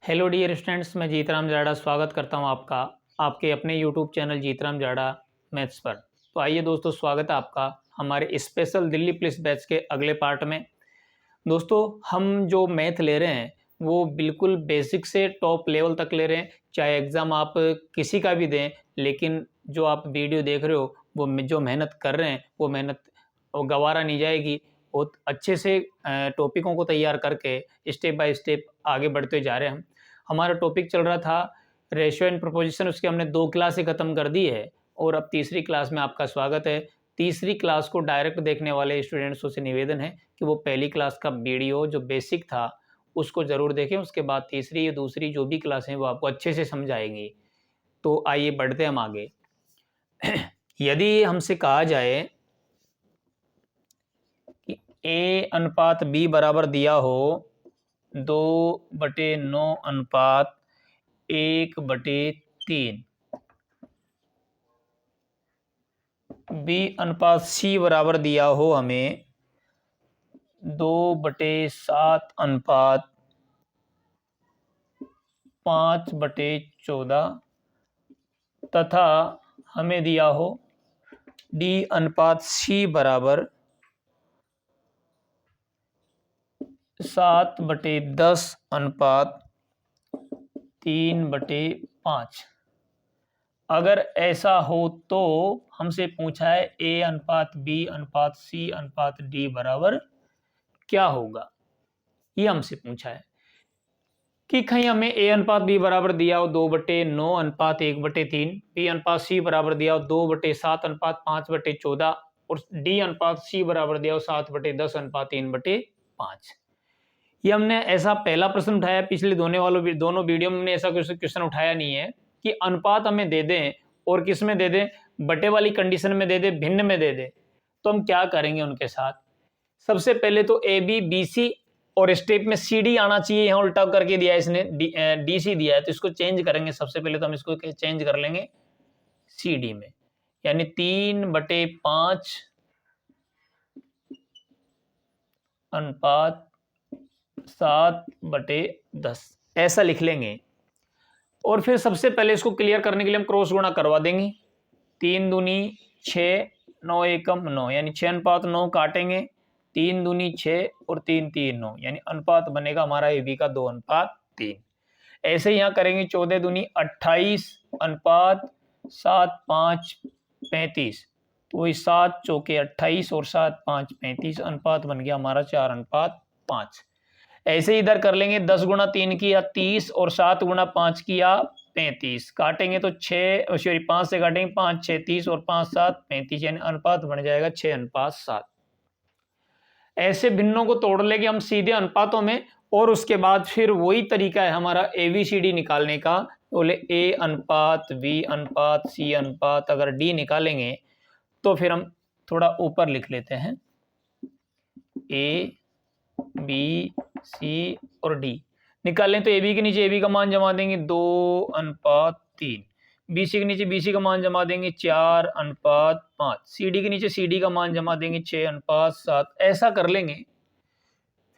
Hello dear students, मैं जीतराम जाड़ा स्वागत करता हूं आपका आपके अपने यूट्यूब चैनल जीतराम जाड़ा मैथ्स पर। तो आइए दोस्तों, स्वागत है आपका हमारे स्पेशल दिल्ली पुलिस बैच के अगले पार्ट में। दोस्तों, हम जो मैथ ले रहे हैं वो बिल्कुल बेसिक से टॉप लेवल तक ले रहे हैं। चाहे एग्ज़ाम आप किसी का भी दें, लेकिन जो आप वीडियो देख रहे हो वो जो मेहनत कर रहे हैं वो मेहनत वो गवारा नहीं जाएगी। बहुत अच्छे से टॉपिकों को तैयार करके स्टेप बाय स्टेप आगे बढ़ते जा रहे हैं हम। हमारा टॉपिक चल रहा था रेशियो एंड प्रोपोजिशन, उसके हमने 2 क्लासें ख़त्म कर दी है और अब तीसरी क्लास में आपका स्वागत है। तीसरी क्लास को डायरेक्ट देखने वाले स्टूडेंट्सों से निवेदन है कि वो पहली क्लास का वीडियो जो बेसिक था उसको ज़रूर देखें। उसके बाद तीसरी या दूसरी जो भी क्लास हैं वो आपको अच्छे से समझ आएंगी। तो आइए बढ़ते हम आगे। यदि हमसे कहा जाए कि A अनुपात B बराबर दिया हो 2/9 अनुपात 1/3, B अनुपात C बराबर दिया हो हमें 2/7 अनुपात 5/14 तथा हमें दिया हो D अनुपात C बराबर 7/10 अनुपात 3/5। अगर ऐसा हो तो हमसे पूछा है A अनुपात B अनुपात C अनुपात D बराबर क्या होगा, ये हमसे पूछा है। कि कहीं हमें A अनुपात B बराबर दिया हो 2/9 अनुपात 1/3, B अनुपात C बराबर दिया हो 2/7 अनुपात 5/14 और D अनुपात C बराबर दिया हो 7/10 अनुपात 3/5। ये हमने ऐसा पहला प्रश्न उठाया, पिछले दोनों वीडियो में हमने ऐसा क्वेश्चन उठाया नहीं है कि अनुपात हमें दे दें और किस में दे दें, बटे वाली कंडीशन में दे दें, भिन्न में दे दें। तो हम क्या करेंगे उनके साथ। सबसे पहले तो ए बी बी सी और स्टेप में सी डी आना चाहिए। यहाँ उल्टा करके दिया है इसने, डी सी दिया है तो इसको चेंज करेंगे। सबसे पहले तो हम इसको चेंज कर लेंगे सी डी में, यानी 3/5 अनुपात 7/10 ऐसा लिख लेंगे। और फिर सबसे पहले इसको क्लियर करने के लिए हम क्रॉस गुणा करवा देंगे। 3 दूनी 6, 9 एकम 9, यानी 6/9 काटेंगे। 3 दूनी 6 और 3 3 9, यानी अनुपात बनेगा हमारा ए बी का 2/3। ऐसे ही यहाँ करेंगे 14 दूनी 28 अनुपात 7 5 35, तो वही 7 चौके 28 और 7 5 35, अनुपात बन गया हमारा 4/5। ऐसे इधर कर लेंगे 10 गुणा 3 किया 30 और 7 गुणा 5 किया 35, काटेंगे तो 5 से काटेंगे 5 6 30 और 5 7 35, यानी अनुपात बन जाएगा 6/7। ऐसे भिन्नों को तोड़ लेंगे हम सीधे अनुपातों में और उसके बाद फिर वही तरीका है हमारा ABCD निकालने का। बोले A अनुपात B अनुपात C अनुपात अगर D निकालेंगे तो फिर हम थोड़ा ऊपर लिख लेते हैं A B C और D निकालें तो AB के नीचे AB का मान जमा देंगे 2/3, BC के नीचे BC का मान जमा देंगे 4/5, CD के नीचे CD का मान जमा देंगे 6/7। ऐसा कर लेंगे।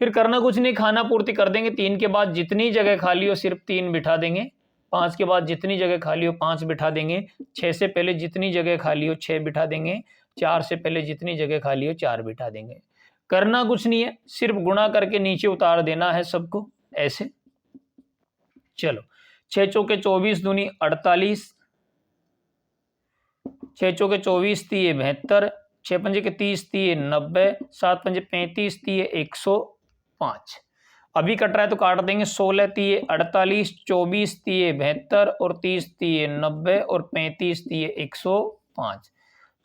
फिर करना कुछ नहीं, खाना पूर्ति कर देंगे। 3 के बाद जितनी जगह खाली हो सिर्फ 3 बिठा देंगे। 5 के बाद जितनी जगह खाली हो 5 बिठा देंगे। 6 से पहले जितनी जगह खाली हो 6 बिठा देंगे। 4 से पहले जितनी जगह खाली हो 4 बिठा देंगे। करना कुछ नहीं है, सिर्फ गुणा करके नीचे उतार देना है सबको ऐसे। चलो 6 चौके 24 दूनी 48, 6 चौके 24 तीये 72, 6 पंजे के 30 तीये 90, 7 पंजे 35 तीये 105। अभी कट रहा है तो काट देंगे। 16 तीये 48, 24 तीये 72 और 30 तीये 90 और 35 तीये 105।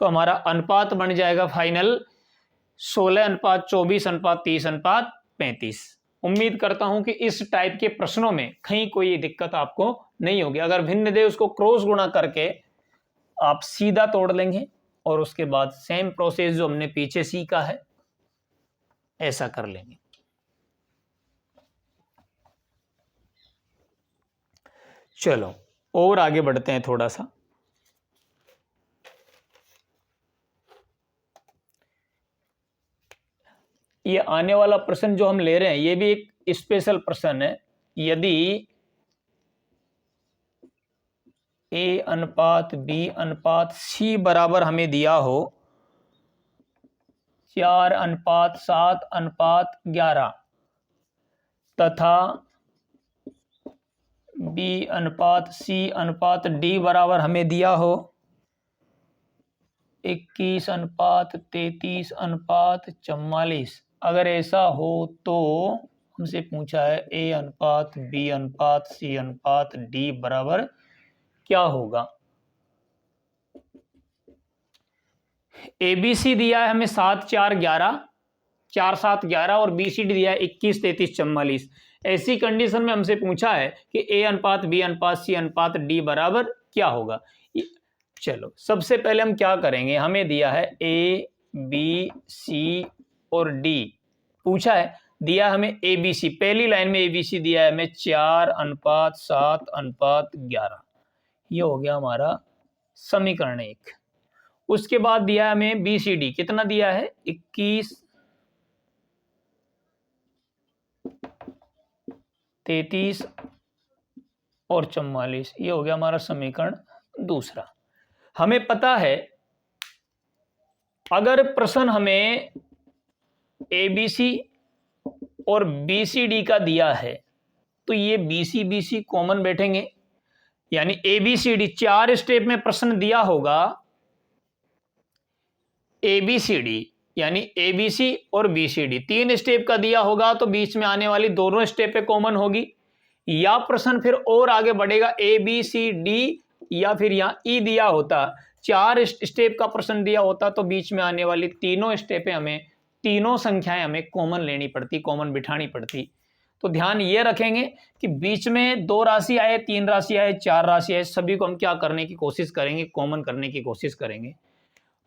तो हमारा अनुपात बन जाएगा फाइनल 16/24/30/35। उम्मीद करता हूं कि इस टाइप के प्रश्नों में कहीं कोई दिक्कत आपको नहीं होगी। अगर भिन्न दे उसको क्रॉस गुणा करके आप सीधा तोड़ लेंगे और उसके बाद सेम प्रोसेस जो हमने पीछे सीखा है ऐसा कर लेंगे। चलो और आगे बढ़ते हैं थोड़ा सा। ये आने वाला प्रश्न जो हम ले रहे हैं ये भी एक स्पेशल प्रश्न है। यदि ए अनुपात बी अनुपात सी बराबर हमें दिया हो 4:7:11 तथा बी अनुपात सी अनुपात डी बराबर हमें दिया हो 21:33:44। अगर ऐसा हो तो हमसे पूछा है ए अनुपात बी अनुपात सी अनुपात डी बराबर क्या होगा। ए बी सी दिया है हमें 7 4 11 4 7 11 और बी सी डी दिया है 21 33 44। ऐसी कंडीशन में हमसे पूछा है कि ए अनुपात बी अनुपात सी अनुपात डी बराबर क्या होगा। चलो सबसे पहले हम क्या करेंगे, हमें दिया है ए बी सी और डी पूछा है, दिया हमें ए बी सी, पहली लाइन में ए बी सी दिया है हमें 4:7:11। ये हो गया हमारा समीकरण 1। उसके बाद दिया है हमें बी सी डी, कितना दिया है 21 33 और 44। ये हो गया हमारा समीकरण दूसरा। हमें पता है अगर प्रश्न हमें ए बी सी और बी सी डी का दिया है तो ये बी सी कॉमन बैठेंगे, यानी A B C D 4 step में प्रश्न दिया होगा ए बी सी डी, यानी ए बी सी और बी सी डी 3 स्टेप का दिया होगा तो बीच में आने वाली दोनों स्टेप पे कॉमन होगी, या प्रश्न फिर और आगे बढ़ेगा ए बी सी डी, या फिर यहां ई दिया होता 4 स्टेप का प्रश्न दिया होता तो बीच में आने वाली तीनों स्टेपें हमें तीनों संख्याएं हमें कॉमन लेनी पड़ती, कॉमन बिठानी पड़ती। तो ध्यान ये रखेंगे कि बीच में 2 राशि आए 3 राशि आए 4 राशि आए, सभी को हम क्या करने की कोशिश करेंगे, कॉमन करने की कोशिश करेंगे।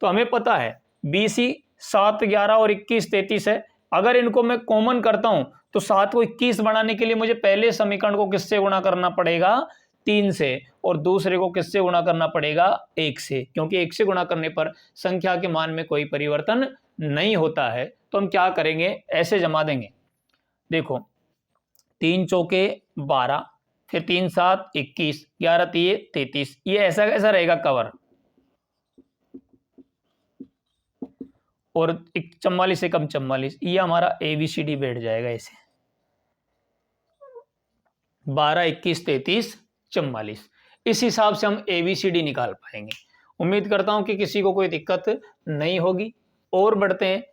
तो हमें पता है बी सी 7 11 और 21 33 है, अगर इनको मैं कॉमन करता हूं तो 7 को 21 बनाने के लिए मुझे पहले समीकरण को किससे गुणा करना पड़ेगा 3 से, और दूसरे को किससे गुणा करना पड़ेगा 1 से, क्योंकि 1 से गुणा करने पर संख्या के मान में कोई परिवर्तन नहीं होता है। तो हम क्या करेंगे, ऐसे जमा देंगे, देखो 3 चौके 12, फिर 3 7 21, 11 3 33, ये ऐसा कैसा रहेगा कवर, और 44 से कम 44, ये हमारा ए बी सी डी बैठ जाएगा ऐसे 12 21 33 44। इस हिसाब से हम ए बी सी डी निकाल पाएंगे। उम्मीद करता हूं कि किसी को कोई दिक्कत नहीं होगी। और बढ़ते हैं,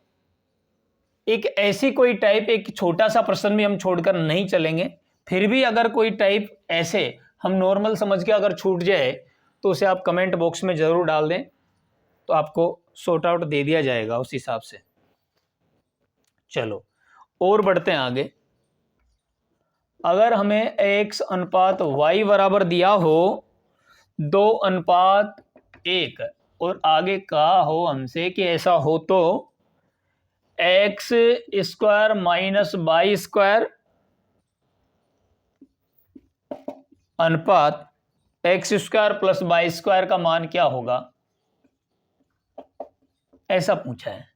एक ऐसी कोई टाइप, एक छोटा सा प्रश्न भी हम छोड़कर नहीं चलेंगे, फिर भी अगर कोई टाइप ऐसे हम नॉर्मल समझ के अगर छूट जाए तो उसे आप कमेंट बॉक्स में जरूर डाल दें, तो आपको सॉर्ट आउट दे दिया जाएगा उस हिसाब से। चलो और बढ़ते हैं आगे। अगर हमें x अनुपात y बराबर दिया हो 2:1 और आगे कहा हो हमसे कि ऐसा हो तो x square minus Y square अनुपात X square plus Y square का मान क्या होगा, ऐसा पूछा है।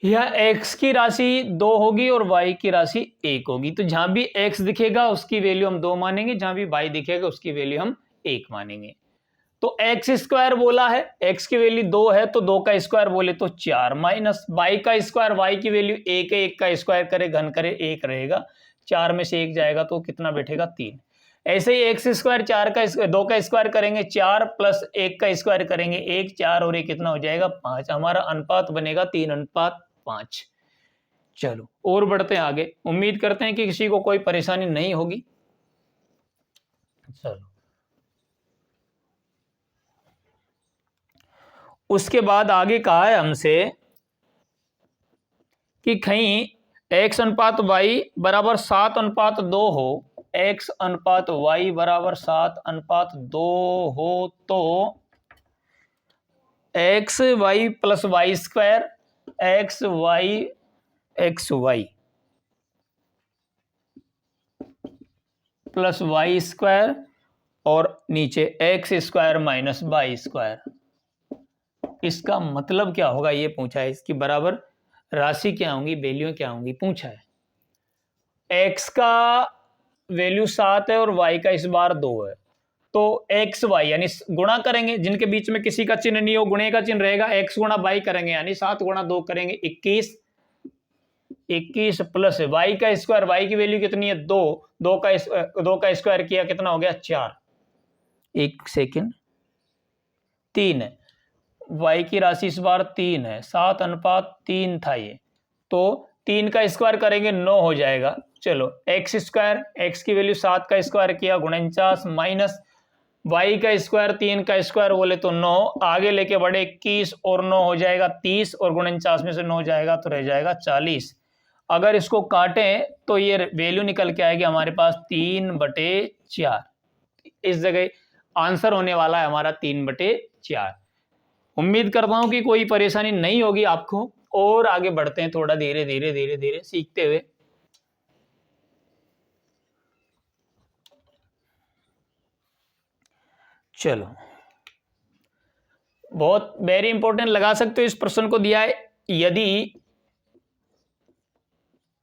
यह x की राशि 2 होगी और y की राशि 1 होगी, तो जहां भी x दिखेगा उसकी वैल्यू हम 2 मानेंगे, जहां भी y दिखेगा उसकी वैल्यू हम 1 मानेंगे। तो x स्क्वायर बोला है, x की वैल्यू 2 है तो 2 का स्क्वायर बोले तो 4, माइनस y का स्क्वायर, y की वैल्यू 1 है, 1 का स्क्वायर करे घन करे 1 रहेगा, 4 में से 1 जाएगा तो कितना बैठेगा 3। ऐसे ही एक्स स्क्वायर 2 का स्क्वायर करेंगे 4 प्लस 1 का स्क्वायर करेंगे 1, 4 और 1 कितना हो जाएगा 5, हमारा अनुपात बनेगा 3:5। चलो और बढ़ते हैं आगे। उम्मीद करते हैं कि किसी को कोई परेशानी नहीं होगी। चलो उसके बाद आगे कहा है हमसे कि कहीं x अनुपात y बराबर 7:2 हो, x अनुपात y बराबर 7:2 हो तो x y plus Y square x y plus Y square और नीचे x square minus Y square, इसका मतलब क्या होगा ये पूछा है। इसकी बराबर राशि क्या होंगी, वैल्यू क्या होंगी पूछा है। x का वैल्यू 7 है और y का इस बार 2 है, तो एक्स वाई यानी गुणा करेंगे, जिनके बीच में किसी का चिन्ह नहीं हो गुणे का चिन्ह रहेगा, एक्स गुणा वाई करेंगे यानी 7 गुणा 2 करेंगे 21, 21 प्लस वाई का स्क्वायर, वाई की वैल्यू कितनी है 2, 2 का स्क्वायर किया कितना हो गया 4, एक सेकेंड 3 है, वाई की राशि इस बार 3 है, 7:3 था ये, तो 3 का स्क्वायर करेंगे 9 हो जाएगा। चलो एक्स स्क्वायर, एक्स की वैल्यू 7 का स्क्वायर किया 49 माइनस वाई का स्क्वायर 3 का स्क्वायर बोले तो 9, आगे लेके बढ़े 21 और 9 हो जाएगा 30 और 49 में से 9 जाएगा तो रह जाएगा 40। अगर इसको काटें तो ये वैल्यू निकल के आएगी हमारे पास 3/4। इस जगह आंसर होने वाला है हमारा 3/4। उम्मीद करता हूं कि कोई परेशानी नहीं होगी आपको, और आगे बढ़ते हैं थोड़ा धीरे धीरे धीरे धीरे सीखते हुए। चलो बहुत वेरी इंपॉर्टेंट लगा सकते हो इस प्रश्न को, दिया है यदि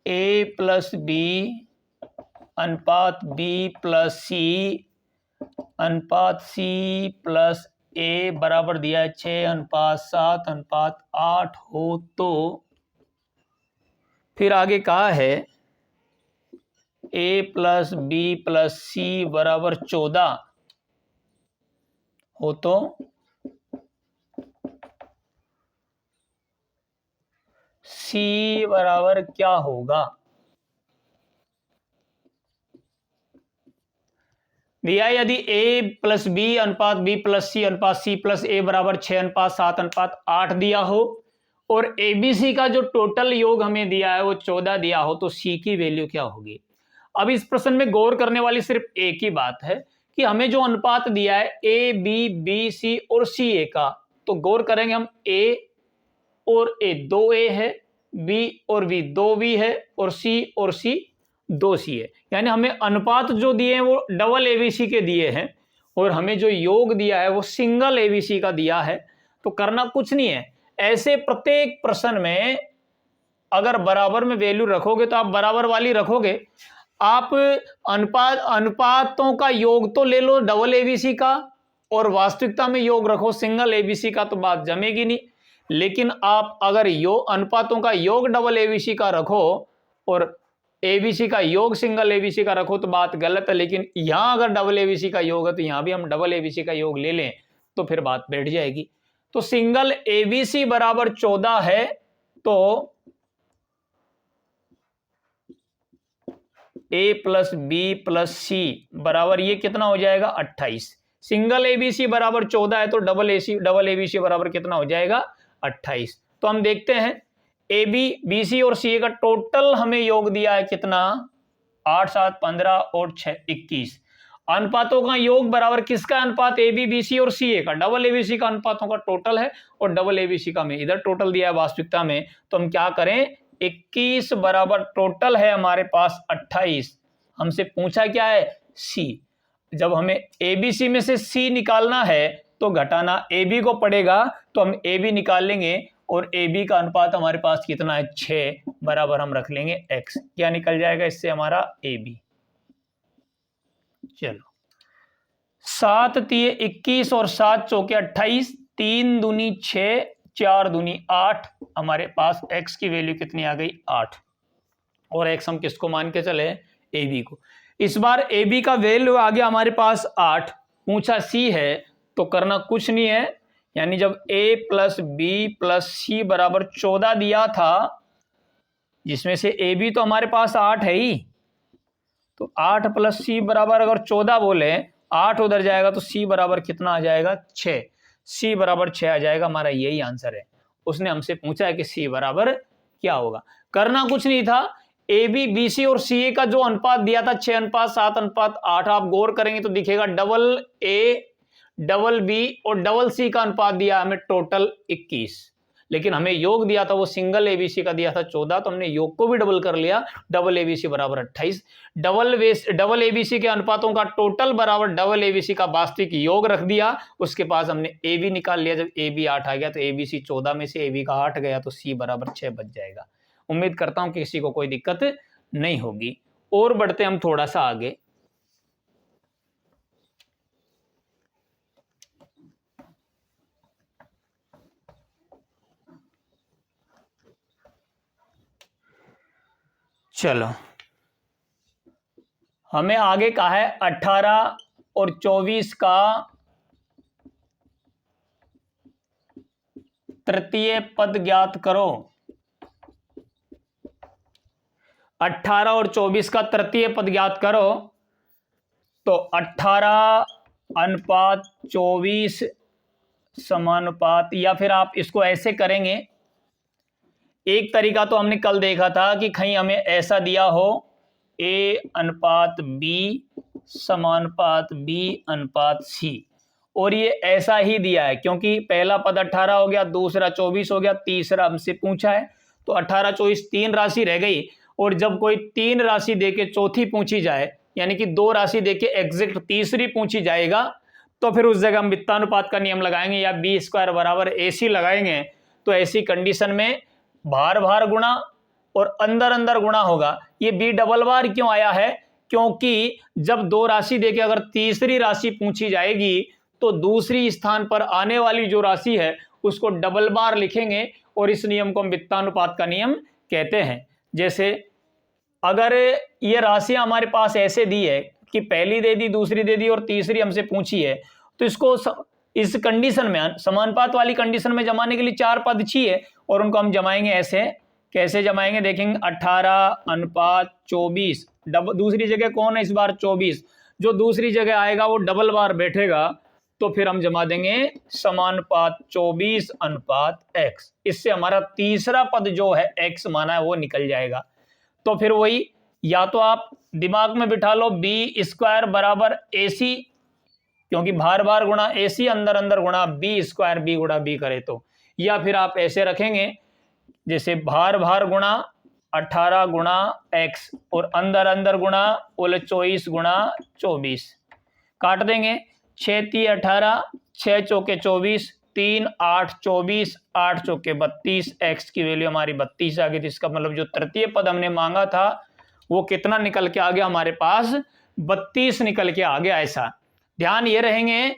a प्लस बी अनुपात b प्लस c अनुपात c प्लस a बराबर दिया है 6:7:8 हो, तो फिर आगे कहा है a plus B plus c बराबर 14 हो तो c बराबर क्या होगा। दिया यदि a प्लस बी अनुपात b प्लस c अनुपात c प्लस a बराबर 6:7:8 दिया हो और abc का जो टोटल योग हमें दिया है वो 14 दिया हो, तो c की वैल्यू क्या होगी। अब इस प्रश्न में गौर करने वाली सिर्फ एक ही बात है कि हमें जो अनुपात दिया है a b b c और c a का, तो गौर करेंगे हम a और a 2a है, b और b 2b है और c और c 2c है, यानी हमें अनुपात जो दिए हैं वो डबल एबीसी के दिए हैं और हमें जो योग दिया है वो सिंगल एबीसी का दिया है। तो करना कुछ नहीं है, ऐसे प्रत्येक प्रश्न में अगर बराबर में वैल्यू रखोगे तो आप बराबर वाली रखोगे। आप अनुपातों का योग तो ले लो डबल एबीसी का और वास्तविकता में योग रखो सिंगल एबीसी का, तो बात जमेगी नहीं। लेकिन आप अगर अनुपातों का योग डबल एबीसी का रखो और एबीसी का योग सिंगल एबीसी का रखो तो बात गलत है। लेकिन यहां अगर डबल एबीसी का योग है तो यहां भी हम डबल एबीसी का योग ले लें तो फिर बात बैठ जाएगी। तो सिंगल एबीसी बराबर 14 है, तो a प्लस बी प्लस सी बराबर ये कितना हो जाएगा 28। सिंगल एबीसी बराबर 14 है तो डबल एबीसी बराबर कितना हो जाएगा 28। तो हम देखते हैं ए बी बी सी और सी ए का टोटल हमें योग दिया है कितना 8 7 15 और 6 21। अनुपातों का योग बराबर किसका अनुपात ए बी बी सी और सी ए का, डबल एबीसी का अनुपातों का टोटल है और डबल एबीसी का में इधर टोटल दिया है वास्तविकता में। तो हम क्या करें 21 बराबर टोटल है हमारे पास 28, हमसे पूछा क्या है सी। जब हमें एबीसी में से सी निकालना है तो घटाना ए बी को पड़ेगा, तो हम ए बी निकाल लेंगे और ए बी का अनुपात हमारे पास कितना है 6 बराबर हम रख लेंगे x। क्या निकल जाएगा इससे हमारा ए बी। चलो 7 तिये 21 और 7 चौके 28, 3 दूनी 6 4 दूनी 8, हमारे पास x की वैल्यू कितनी आ गई 8। और x हम किसको मान के चले ए बी को। इस बार ए बी का वैल्यू आ गया हमारे पास 8, पूछा सी है तो करना कुछ नहीं है, यानी जब a प्लस बी प्लस सी बराबर 14 दिया था जिसमें से ए बी तो हमारे पास 8 है ही, तो 8 प्लस सी बराबर अगर 14 बोले 8 उधर जाएगा तो सी बराबर कितना आ जाएगा 6। सी बराबर 6 आ जाएगा, हमारा यही आंसर है। उसने हमसे पूछा है कि सी बराबर क्या होगा। करना कुछ नहीं था, ए बी बी सी और सी ए का जो अनुपात दिया था 6:7:8, आप गौर करेंगे तो दिखेगा डबल ए डबल बी और डबल सी का अनुपात दिया हमें टोटल 21, लेकिन हमें योग दिया था वो सिंगल एबीसी का दिया था 14, तो हमने योग को भी डबल कर लिया, डबल एबीसी बराबर 28। डबल एबीसी के अनुपातों का टोटल बराबर डबल एबीसी का वास्तविक योग रख दिया, उसके पास हमने ए बी निकाल लिया। जब ए बी 8 आ गया तो एबीसी 14 में से ए बी का 8 गया तो सी बराबर 6 बच जाएगा। उम्मीद करता हूं कि किसी को कोई दिक्कत नहीं होगी। और बढ़ते हम थोड़ा सा आगे। चलो, हमें आगे कहा है 18 और 24 का तृतीय पद ज्ञात करो। 18 और 24 का तृतीय पद ज्ञात करो। तो 18 अनुपात 24 समानुपात, या फिर आप इसको ऐसे करेंगे। एक तरीका तो हमने कल देखा था कि कहीं हमें ऐसा दिया हो A अनुपात B समानुपात B अनुपात C, और ये ऐसा ही दिया है क्योंकि पहला पद 18 हो गया, दूसरा 24 हो गया, तीसरा हमसे पूछा है। तो 18 24 तीन राशि रह गई, और जब कोई तीन राशि देके चौथी पूछी जाए, यानी कि दो राशि देके एग्जैक्ट तीसरी पूछी जाएगा, तो फिर उस जगह हम वित्तानुपात का नियम लगाएंगे या बी स्क्वायर बराबर AC लगाएंगे। तो ऐसी कंडीशन में भार भार गुणा और अंदर अंदर गुणा होगा। ये बी डबल बार क्यों आया है? क्योंकि जब दो राशि देके अगर तीसरी राशि पूछी जाएगी तो दूसरी स्थान पर आने वाली जो राशि है उसको डबल बार लिखेंगे, और इस नियम को हम वित्तानुपात का नियम कहते हैं। जैसे अगर ये राशियां हमारे पास ऐसे दी है कि पहली दे दी, दूसरी दे दी और तीसरी हमसे पूछी है, तो इसको इस कंडीशन में, समानुपात वाली कंडीशन में जमाने के लिए चार पद चाहिए, और उनको हम जमाएंगे ऐसे। कैसे जमाएंगे देखेंगे। 18 अनुपात 24, दूसरी जगह कौन है इस बार? 24। जो दूसरी जगह आएगा वो डबल बार बैठेगा, तो फिर हम जमा देंगे समानुपात 24 अनुपात x। इससे हमारा तीसरा पद जो है x माना है वो निकल जाएगा। तो फिर वही, या तो आप दिमाग में बिठा लो बी स्क्वायर बराबर AC, क्योंकि भार भार गुणा AC, अंदर अंदर गुणा बी स्क्वायर, बी गुणा बी करे तो, या फिर आप ऐसे रखेंगे जैसे भार भार गुणा 18 गुणा x और अंदर अंदर गुणा बोले 24 गुणा 24, काट देंगे। 6 3 18, 6 चौके 24, 3 8 24, 8 चौके 32, x की वैल्यू हमारी 32 आ गई थी। इसका मतलब जो तृतीय पद हमने मांगा था वो कितना निकल के आ गया हमारे पास? 32 निकल के आ गया। ऐसा ध्यान ये रहेंगे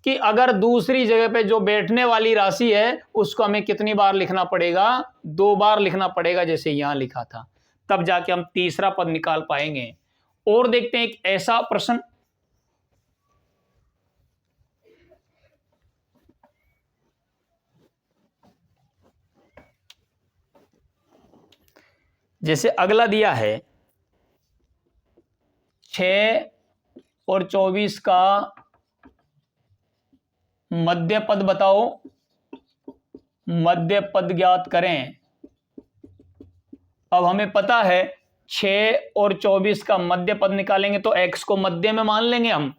कि अगर दूसरी जगह पे जो बैठने वाली राशि है उसको हमें कितनी बार लिखना पड़ेगा? 2 बार लिखना पड़ेगा, जैसे यहां लिखा था, तब जाके हम तीसरा पद निकाल पाएंगे। और देखते हैं एक ऐसा प्रश्न, जैसे अगला दिया है 6 और 24 का मध्य पद बताओ, मध्य पद ज्ञात करें। अब हमें पता है 6 और 24 का मध्य पद निकालेंगे तो x को मध्य में मान लेंगे हम।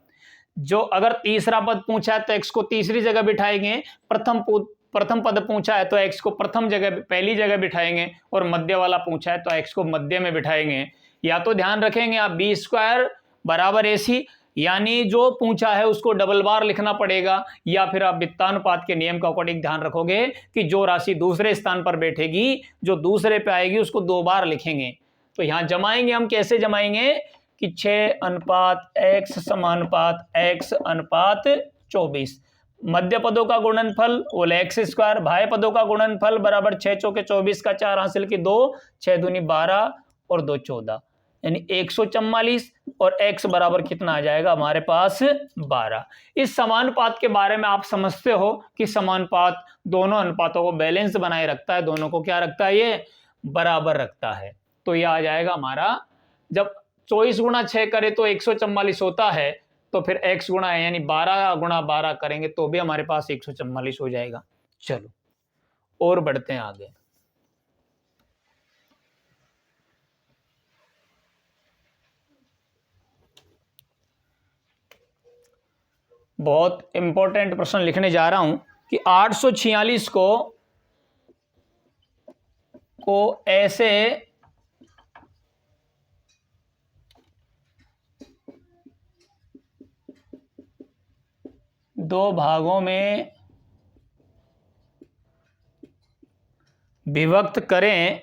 जो अगर तीसरा पद पूछा है तो x को तीसरी जगह बिठाएंगे, प्रथम पद पूछा है तो x को प्रथम जगह, पहली जगह बिठाएंगे, और मध्य वाला पूछा है तो x को मध्य में बिठाएंगे। या तो ध्यान रखेंगे आप बी स्क्वायर बराबर AC, यानी जो पूछा है उसको डबल बार लिखना पड़ेगा, या फिर आप वित्तानुपात के नियम का अकॉर्डिंग ध्यान रखोगे कि जो राशि दूसरे स्थान पर बैठेगी, जो दूसरे पे आएगी, उसको 2 बार लिखेंगे। तो यहां जमाएंगे हम, कैसे जमाएंगे कि 6 अनुपात x समानुपात x अनुपात 24, मध्य पदों का गुणनफल बोले x स्क्वायर, भाई पदों का गुणनफल बराबर 6 चौके 24 का 4 हासिल की 2, 6 दूनी 12 और 2 14, यानी 144, और x बराबर कितना आ जाएगा हमारे पास? 12। इस समानुपात के बारे में आप समझते हो कि समानुपात दोनों अनुपातों को बैलेंस बनाए रखता है, दोनों को क्या रखता है? ये बराबर रखता है। तो यह आ जाएगा हमारा, जब 24 गुणा 6 करे तो 144 होता है, तो फिर x गुणा है यानी 12 गुणा 12 करेंगे तो भी हमारे पास 144 हो जाएगा। चलो और बढ़ते हैं आगे। बहुत इंपॉर्टेंट प्रश्न लिखने जा रहा हूं कि 846 को ऐसे दो भागों में विभक्त करें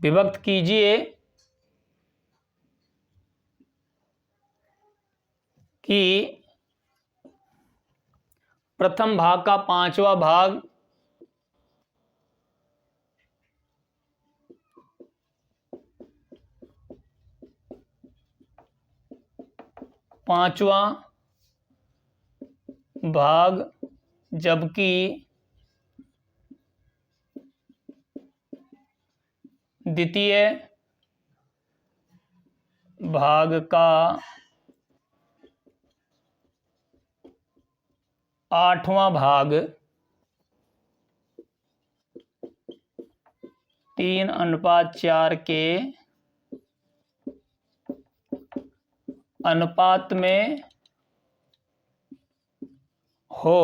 विभक्त कीजिए कि प्रथम भाग का 5वां भाग पांचवा भाग, जबकि द्वितीय भाग का आठवां भाग 3:4 के अनुपात में हो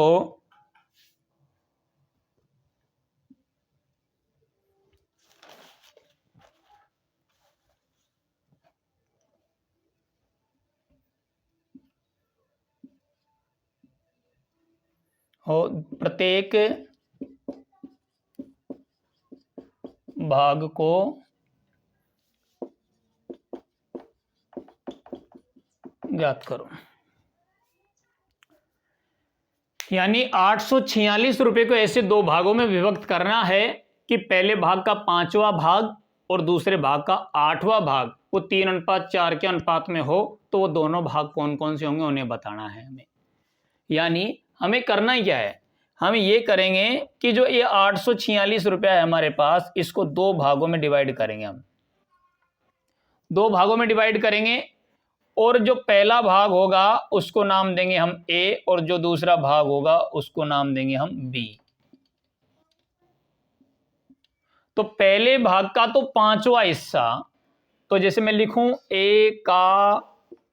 प्रत्येक भाग को ज्ञात करो। यानी 846 रुपए को ऐसे दो भागों में विभक्त करना है कि पहले भाग का पांचवा भाग और दूसरे भाग का आठवां भाग वो 3:4 के अनुपात में हो, तो वो दोनों भाग कौन कौन से होंगे उन्हें बताना है हमें। यानी हमें करना क्या है, हम ये करेंगे कि जो ये 846 रुपया है हमारे पास, इसको दो भागों में डिवाइड करेंगे। हम दो भागों में डिवाइड करेंगे और जो पहला भाग होगा उसको नाम देंगे हम ए और जो दूसरा भाग होगा उसको नाम देंगे हम बी। तो पहले भाग का तो पांचवा हिस्सा, तो जैसे मैं लिखूं ए का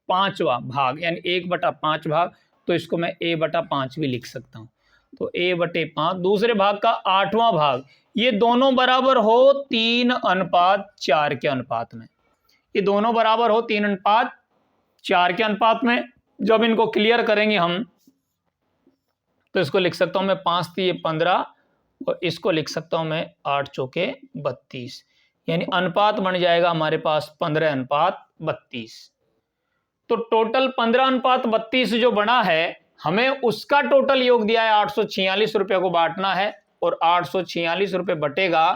पांचवा भाग यानी 1/5 भाग, तो इसको मैं a/5 भी लिख सकता हूं। तो a/5। दूसरे भाग का आठवां भाग, ये दोनों बराबर हो 3:4 के अनुपात में, ये दोनों बराबर हो 3:4 के अनुपात में। जब इनको क्लियर करेंगे हम तो इसको लिख सकता हूं मैं 5 × 15 और इसको लिख सकता हूं मैं 8 × 32, यानी अनुपात बन जाएगा हमारे पास 15:32। तो टोटल 15:32 जो बना है, हमें उसका टोटल योग दिया है 846 रुपये को बांटना है, और 846 रुपये बटेगा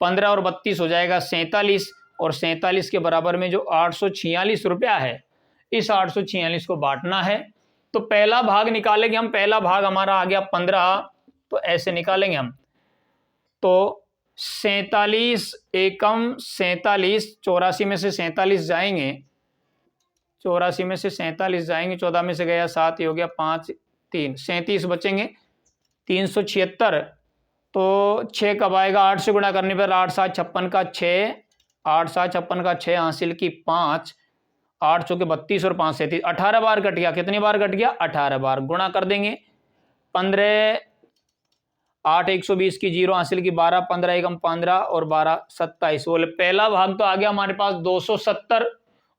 15 और 32 हो जाएगा 47, और 47 के बराबर में जो 846 रुपया है, इस 846 को बांटना है। तो पहला भाग निकालेंगे हम, पहला भाग हमारा आ गया 15, तो ऐसे निकालेंगे हम। तो 47 एकम 47, 84 में से 47 जाएंगे, 84 में से 47 जाएंगे, 14 में से गया 7, हो गया 5, 3, 37 बचेंगे, 376। तो 6 कब आएगा, 8 से गुणा करने पर 8 7 56 का 6, 8 7 56 का 6 हासिल की 5, 8 चौके 32 और 5 37, 18 बार कट गया। कितनी बार कट गया, 18 बार। गुणा कर देंगे, 15 8 120 की 0 हासिल की 12, 15 एकम 15 और 12 27। बोले पहला भाग तो आ गया हमारे पास 270,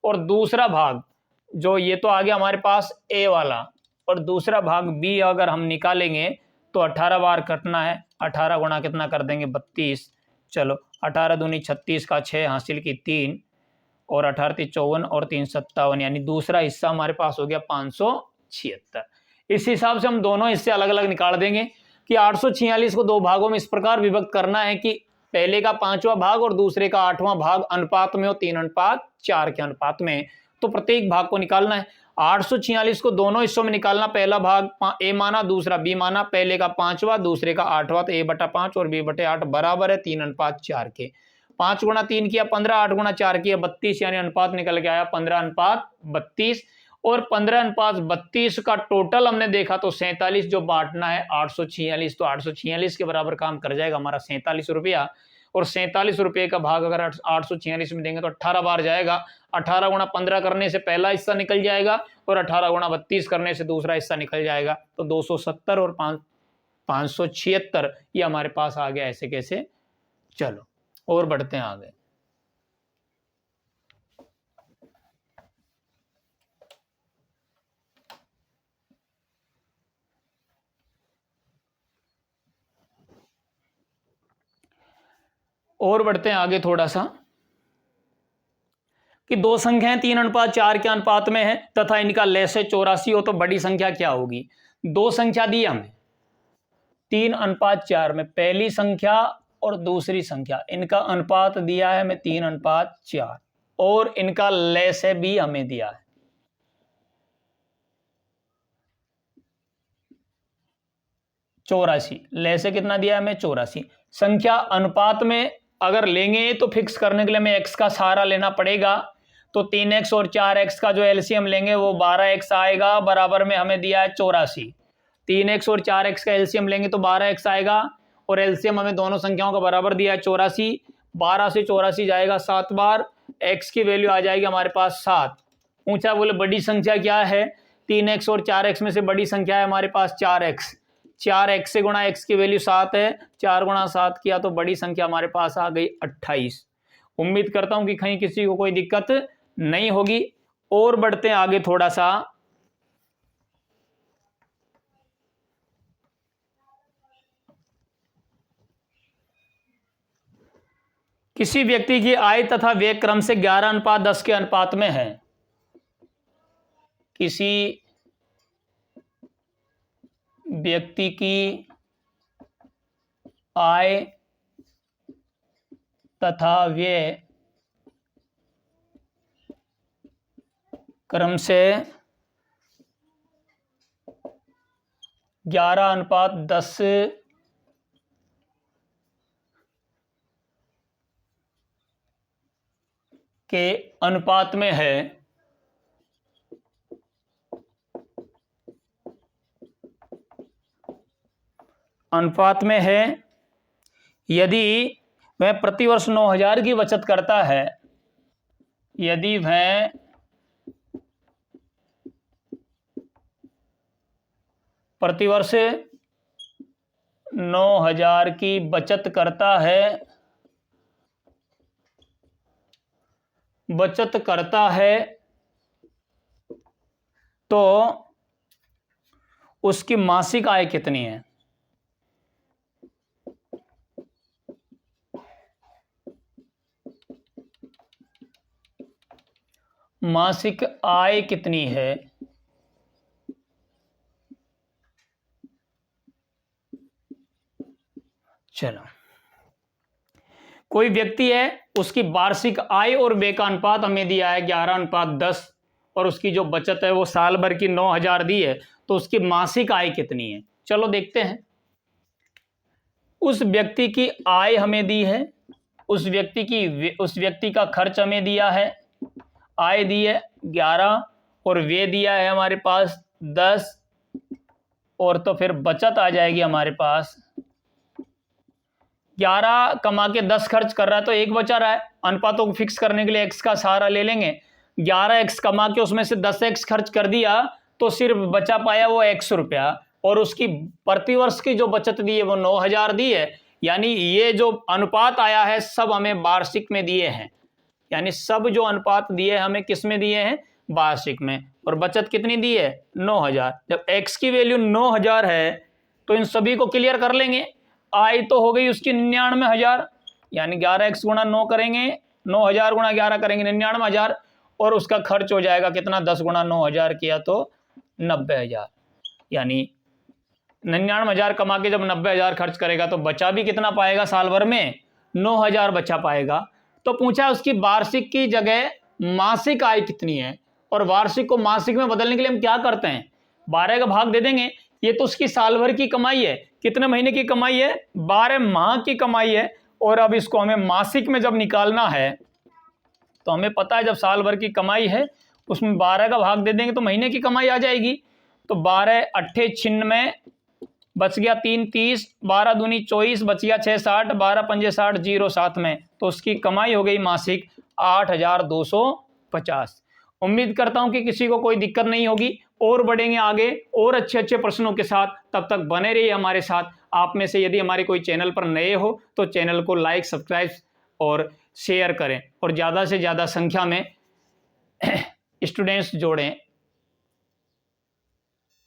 और दूसरा भाग जो ये तो आ गया हमारे पास ए वाला, और दूसरा भाग बी अगर हम निकालेंगे तो 18 बार कटना है। 18 गुणा कितना कर देंगे, 32। चलो 18 दूनी 36 का 6 हासिल की 3, और 18 3 54 और 3 57, यानी दूसरा हिस्सा हमारे पास हो गया 576। इस हिसाब से हम दोनों हिस्से अलग अलग निकाल देंगे कि 846 को दो भागों में इस प्रकार विभक्त करना है कि पहले का पांचवा भाग और दूसरे का आठवां भाग अनुपात में हो 3:4 के अनुपात में। तो प्रत्येक भाग को निकालना है। 846 को दोनों हिस्सों में निकालना, पहला भाग ए माना, दूसरा बी माना, पहले का पांचवा दूसरे का आठवां, तो a/5 और b/8 बराबर है 3:4 के। 5 × 3 किया 15, 8 × 4 किया 32, यानी अनुपात निकल के आया 15:32। और 15:32 का टोटल हमने देखा तो 47 जो बांटना है 846, तो 846 के बराबर काम कर जाएगा हमारा 47 रुपया। और 47 रुपये का भाग अगर 846 में देंगे तो 18 बार जाएगा। 18 × 15 करने से पहला हिस्सा निकल जाएगा, और 18 × 32 करने से दूसरा हिस्सा निकल जाएगा। तो 270 और 576 ये हमारे पास आ गया ऐसे कैसे। चलो और बढ़ते हैं आगे। और बढ़ते हैं आगे थोड़ा सा कि दो संख्याएं 3:4 के अनुपात में है तथा इनका लैसे 84 हो तो बड़ी संख्या क्या होगी। दो संख्या दी हमें 3:4 में, पहली संख्या और दूसरी संख्या, इनका अनुपात दिया है हमें 3:4 और इनका लैसे भी हमें दिया है। 84, ले से कितना दिया है हमें 84। संख्या अनुपात में अगर लेंगे तो फिक्स करने के लिए हमें x का सहारा लेना पड़ेगा, तो 3x और 4x का जो एलसीएम लेंगे वो 12x आएगा, बराबर में हमें दिया है 84। 3x और 4x का एलसीएम लेंगे तो 12x आएगा, और एलसीएम हमें दोनों संख्याओं का बराबर दिया है 84। 12 से 84 जाएगा 7 बार, x की वैल्यू आ जाएगी हमारे पास 7। पूछा बोले बड़ी संख्या क्या है, 3x और 4x में से बड़ी संख्या है हमारे पास 4x। 4x से गुणा x की वैल्यू 7 है, 4 गुणा 7 किया तो बड़ी संख्या हमारे पास आ गई 28। उम्मीद करता हूं कि कहीं किसी को कोई दिक्कत नहीं होगी। और बढ़ते हैं आगे थोड़ा सा। किसी व्यक्ति की आय तथा व्यय क्रम से 11:10 के अनुपात में है। किसी व्यक्ति की आय तथा व्यय क्रम से 11:10 के अनुपात में है। अनुपात में है यदि वह प्रतिवर्ष 9,000 की बचत करता है। यदि वह प्रतिवर्ष 9,000 की बचत करता है तो उसकी मासिक आय कितनी है। मासिक आय कितनी है, चलो कोई व्यक्ति है, उसकी वार्षिक आय और व्यय का अनुपात हमें दिया है 11:10, और उसकी जो बचत है वो साल भर की 9,000 दी है, तो उसकी मासिक आय कितनी है। चलो देखते हैं। उस व्यक्ति की आय हमें दी है, उस व्यक्ति का खर्च हमें दिया है। आय दी है 11 और व्यय दिया है हमारे पास 10, और तो फिर बचत आ जाएगी हमारे पास 11 कमा के 10 खर्च कर रहा है तो 1 बचा रहा है। अनुपातों को फिक्स करने के लिए x का सहारा ले लेंगे। 11x कमा के उसमें से 10x खर्च कर दिया तो सिर्फ बचा पाया वो x रुपया, और उसकी प्रतिवर्ष की जो बचत दी है वो 9,000 दी है। यानी ये जो अनुपात आया है सब हमें वार्षिक में दिए हैं, यानी सब जो अनुपात दिए हमें किस में दिए हैं, वार्षिक में। और बचत कितनी दी है, 9,000। जब x की वैल्यू 9,000 है तो इन सभी को क्लियर कर लेंगे। आय तो हो गई उसकी 99,000, यानी 11x गुणा 9 करेंगे, 9,000 गुणा 11 करेंगे 99,000, और उसका खर्च हो जाएगा कितना, 10 गुणा 9,000 किया तो 90,000। यानी 99,000 कमा के जब 90,000 खर्च करेगा तो बचा भी कितना पाएगा, साल भर में 9,000 बचा पाएगा। तो पूछा उसकी वार्षिक की जगह मासिक आय कितनी है, और वार्षिक को मासिक में बदलने के लिए हम क्या करते हैं, 12 का भाग दे देंगे। ये तो उसकी साल भर की कमाई है, कितने महीने की कमाई है, 12 माह की कमाई है। और अब इसको हमें मासिक में जब निकालना है तो हमें पता है जब साल भर की कमाई है उसमें 12 का भाग दे देंगे तो महीने की कमाई आ जाएगी। तो 12 अट्ठे 96, बच गया 3 30, 12 दूनी 24, बच गया 6 60, 12 पंजे 60, 0 7 में, तो उसकी कमाई हो गई मासिक 8,250। उम्मीद करता हूं कि किसी को कोई दिक्कत नहीं होगी। और बढ़ेंगे आगे और अच्छे अच्छे प्रश्नों के साथ, तब तक बने रहिए हमारे साथ। आप में से यदि हमारे कोई चैनल पर नए हो तो चैनल को लाइक, सब्सक्राइब और शेयर करें, और ज़्यादा से ज़्यादा संख्या में स्टूडेंट्स जोड़ें।